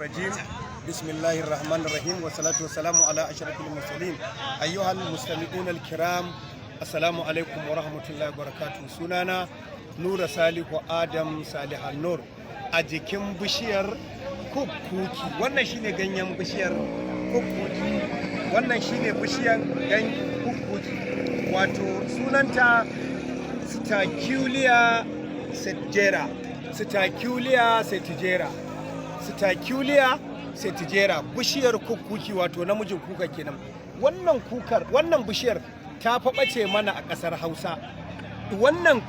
الرجيم بسم الله الرحمن الرحيم والصلاة والسلام على أشرف المرسلين أيها المستمعون الكرام السلام عليكم ورحمة الله وبركاته سنانا نور صالح آدم صالح النور أجيكم بشير kukuki wannan shine ganyen bishiyar kukuki wannan shine bishiyar ganyen kukuki wato sunanta Stachiulia settigera bishiyar kukuki wato namijin kuka kenan. Wannan bishiyar ta faɓace mana a ƙasar Hausa. Wannan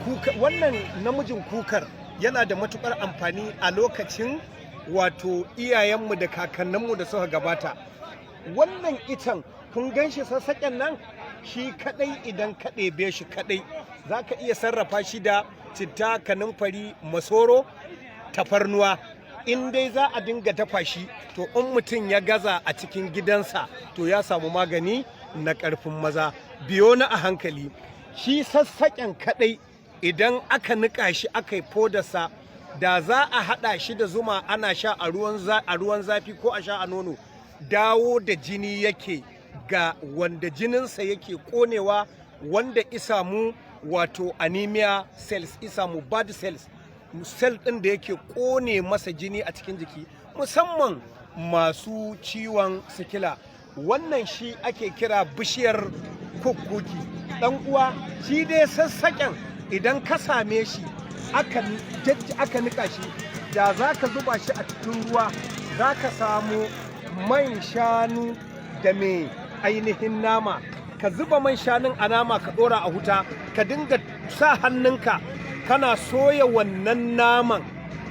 namijin kukar yana da matukar amfani a lokacin wato iyayenmu da kakanninmu da suka gabata. Wannan itan kun gan shi sassaƙen nan shi kadai, idan ka ɗebe shi kadai za ka iya sarrafa shi da citta, kanumfari, masoro, tafarnuwa. In dai za a dinga dafa shi to in mutum ya gaza a cikin gidansa to ya samu magani na ƙarfin maza. Biyo na a hankali, shi sassaƙen kadai idan aka niƙa shi aka yi fodarsa, da za a haɗa shi da zuma ana sha a ruwan zafi ko a sha a nono, dawo da jini yake ga wanda jininsa yake ƙonewa, wanda isamu wato anemia cells, isamu bad cells, cell ɗin da yake ƙone masa jini a cikin jiki, musamman masu ciwon sikila. Wannan shi ake kira bishiyar kukuki. Ɗan uwa, shi dai sassaƙen idan ka same shi aka nika shi, da za ka zuba shi a cikin ruwa za ka samu man shanu da mai ainihin nama. Ka zuba man shanun a nama ka ɗora a wuta, ka dinga sa hannunka kana soya wannan naman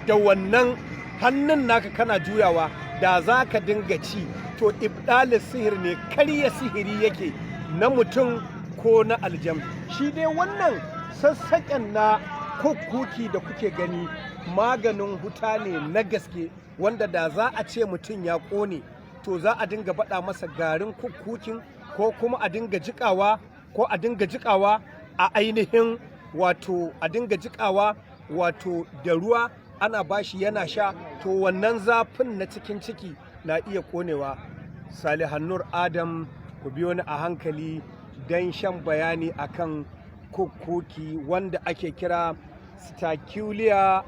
da wannan hannun naka kana juyawa, da za ka dinga ci. To ibdalin sihir ne, karya sihiri yake na mutum ko na aljam. Shi dai wannan sassaƙen na kukuki da kuke gani maganin huta ne na gaske, wanda da za a ce mutum ya ƙone to za a dinga baɗa masa garin kukukin, ko kuma a dinga jiƙawa a ainihin wato a dinga jiƙawa wato da ruwa ana bashi yana sha, to wannan zafin na cikin ciki na iya ƙonewa. Salihan Nur Adam, ku biyo ni a hankali don shan bayani akan kukuki wanda ake kira Stachiulia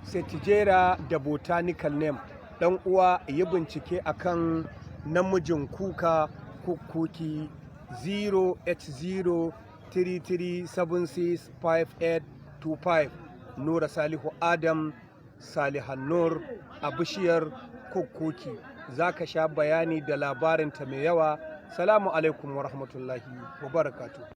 settigera da botanical name. Dan uwa yi bincike akan namijin kuka kukuki 08033765825. Nura Salihu Adam, Salihan Nur a bishiyar kukuki. Za ka sha bayani da labarinta mai yawa. Salamu alaikum wa rahmatullahi wa barakatuh.